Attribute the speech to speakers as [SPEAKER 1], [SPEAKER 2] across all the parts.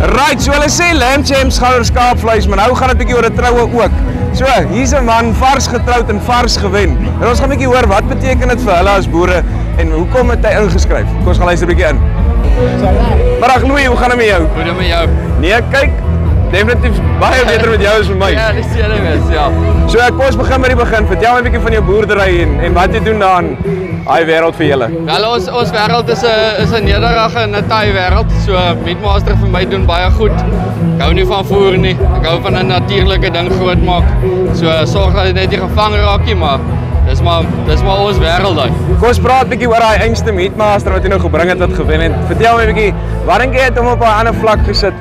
[SPEAKER 1] Right, so hulle sê lamb champs gaan oor skaapvleis, maar nou gaan dit 'n bietjie oor 'n troue ook. So, hier's 'n man vars getroud en vars gewen. En ons gaan 'n bietjie hoor wat beteken dit vir hulle as boere en hoekom het hy ingeskryf. Kom ons gaan luister 'n bietjie in. Maar Louis, hoe gaan dit met jou?
[SPEAKER 2] Hoe met jou?
[SPEAKER 1] Nee, kyk, definitief baie beter met jou as met my.
[SPEAKER 2] Ja, dis serieus, ja.
[SPEAKER 1] So kom ons begin met die begin. Vertel my 'n bietjie van jou boerdery en wat jy doen daarin. Daai wêreld vir julle.
[SPEAKER 2] Wel, ons wêreld is 'n nederige en 'n taai wêreld. So Meatmaster vir my doen baie goed. Ek hou nie van voer nie. Ek hou van 'n natuurlike ding grootmaak. So sorg dat dit net nie gevang raak nie, maar dis maar ons wêreld daai.
[SPEAKER 1] Kom ons praat 'n bietjie oor daai einste Meatmaster wat jy nou gebring het wat gewen het. Vertel my 'n bietjie, wat dink jy het hom op 'n ander vlak gesit?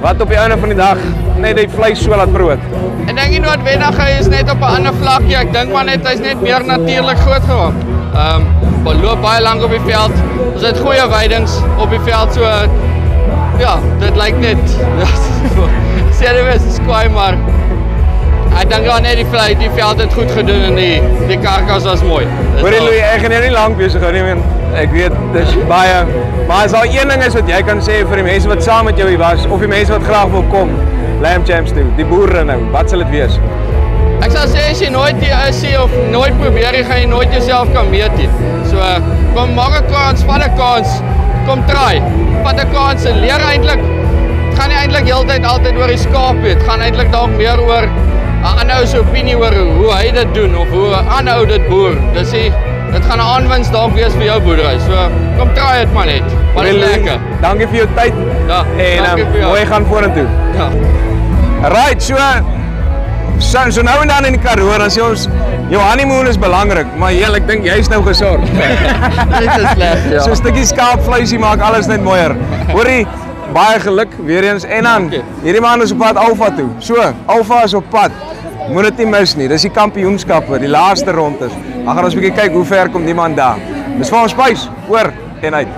[SPEAKER 1] Wat op die einde van die dag net die vleis so laat brood?
[SPEAKER 2] Ek dink nie noodwendig hy is net op 'n ander vlakkie. Ek dink maar net hy's net meer natuurlik groot geword. Loop baie lank op die veld. Ons het goeie weidings op die veld, so ja, dit lyk net serieus is kwaai, maar ek dink dan net die veld het goed gedoen en die karkas was mooi.
[SPEAKER 1] Hoor jy Louis, ek gaan nie lank besig hou nie, man. Ek weet dis baie, maar as daar een ding is wat jy kan sê vir die mense wat saam met jou hier was of die mense wat graag wil kom Lamb Champs toe, die boere nou, wat sal dit wees?
[SPEAKER 2] Ek sal sê as jy nooit hier is of nooit probeer jy gaan jy nooit jouself kan meet nie. So kom maak 'n kans, vat 'n kans, kom try. Vat 'n kans en leer eintlik. Dit gaan nie eintlik heeltyd altyd oor die skaap nie. Dit gaan eintlik dalk meer oor 'n ander se opinie oor hoe hy dit doen of hoe 'n ander dit boer. Dit gaan 'n aanwinst dalk wees vir jou boerdery. So kom try dit maar net. Maar dit is lekker.
[SPEAKER 1] Dankie vir jou tyd.
[SPEAKER 2] Ja,
[SPEAKER 1] en mooi gaan vorentoe.
[SPEAKER 2] Ja.
[SPEAKER 1] Right, so nou en dan in die Karoo, dan sê ons jou honeymoon is belangrik, maar ek dink jy's nou gesorg.
[SPEAKER 2] Dit is sleg, ja.
[SPEAKER 1] So 'n stukkie skaapvleisie maak alles net mooier. Hoorie, baie geluk weer eens en dan hierdie man is op pad Alpha toe. So, Alpha is op pad. Moet dit nie mis nie. Dis die kampioenskappe, die laaste rondes. Dan gaan ons 'n bietjie kyk hoe ver kom die man daar. Dis vir ons spys, oor en uit.